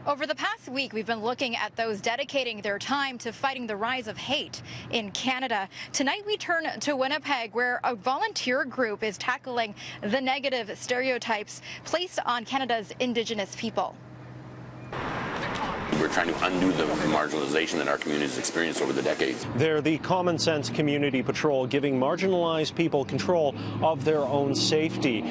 Over the past week, we've been looking at those dedicating their time to fighting the rise of hate in Canada. Tonight, we turn to Winnipeg, where a volunteer group is tackling the negative stereotypes placed on Canada's Indigenous people. We're trying to undo the marginalization that our communities experienced over the decades. They're the Common Sense Community Patrol, giving marginalized people control of their own safety.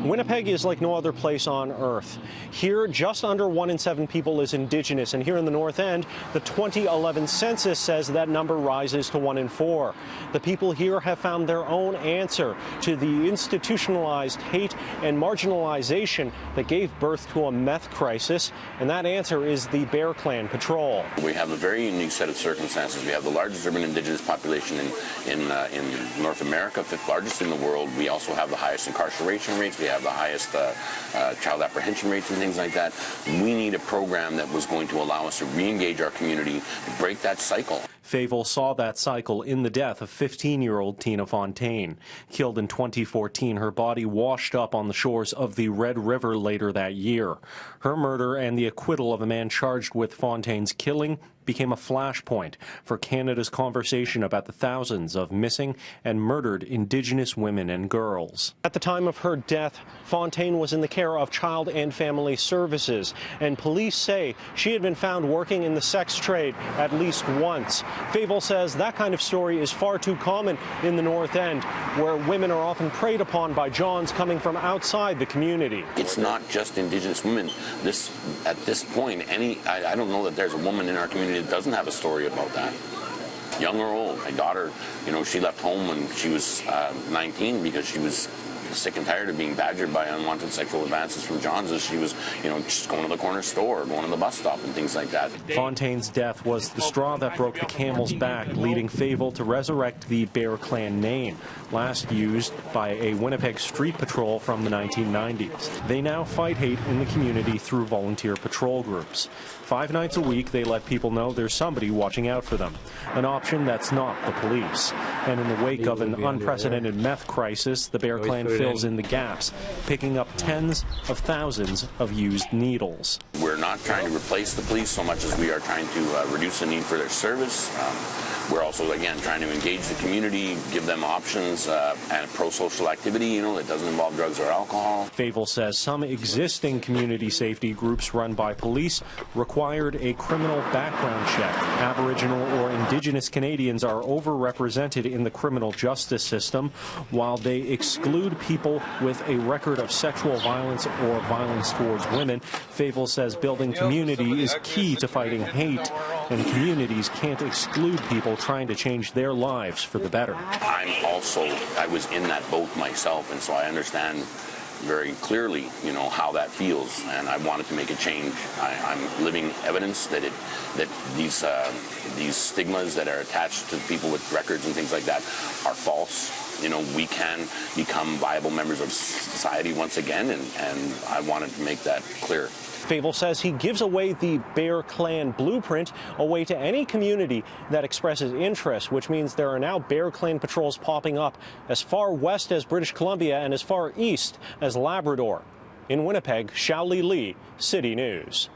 Winnipeg is like no other place on earth. Here, just under 1 in 7 people is Indigenous, and here in the North End, the 2011 census says that number rises to 1 in 4. The people here have found their own answer to the institutionalized hate and marginalization that gave birth to a meth crisis, and that answer is the Bear Clan Patrol. We have a very unique set of circumstances. We have the largest urban Indigenous population in North America, 5th largest in the world. We also have the highest incarceration rates. We have the highest child apprehension rates and things like that. We need a program that was going to allow us to re-engage our community, break that cycle. Favel saw that cycle in the death of 15-year-old Tina Fontaine. Killed in 2014, her body washed up on the shores of the Red River later that year. Her murder and the acquittal of a man charged with Fontaine's killing became a flashpoint for Canada's conversation about the thousands of missing and murdered Indigenous women and girls. At the time of her death, Fontaine was in the care of Child and Family Services, and police say she had been found working in the sex trade at least once. Favel says that kind of story is far too common in the North End, where women are often preyed upon by Johns coming from outside the community. It's not just Indigenous women. At this point, I don't know that there's a woman in our community that doesn't have a story about that. Young or old. My daughter, she left home when she was 19 because she was sick and tired of being badgered by unwanted sexual advances from Johns as she was, just going to the corner store, going to the bus stop and things like that. Fontaine's death was the straw that broke the camel's back, leading Favel to resurrect the Bear Clan name, last used by a Winnipeg street patrol from the 1990s. They now fight hate in the community through volunteer patrol groups. 5 nights a week, they let people know there's somebody watching out for them, an option that's not the police. And in the wake of an unprecedented meth crisis, the Bear Clan fills in the gaps, picking up tens of thousands of used needles. We're not trying to replace the police so much as we are trying to reduce the need for their service. We're also, again, trying to engage the community, give them options and pro-social activity, that doesn't involve drugs or alcohol. Favel says some existing community safety groups run by police required a criminal background check. Aboriginal or Indigenous Canadians are overrepresented in the criminal justice system, while they exclude people with a record of sexual violence or violence towards women. Favel says building community is key to fighting hate, and communities can't exclude people trying to change their lives for the better. I was in that boat myself, and so I understand very clearly, how that feels, and I wanted to make a change. I'm living evidence that these stigmas that are attached to people with records and things like that are false. We can become viable members of society once again, and I wanted to make that clear. Favel says he gives away the Bear Clan blueprint away to any community that expresses interest, which means there are now Bear Clan patrols popping up as far west as British Columbia and as far east as Labrador. In Winnipeg, Xiao Li, City News.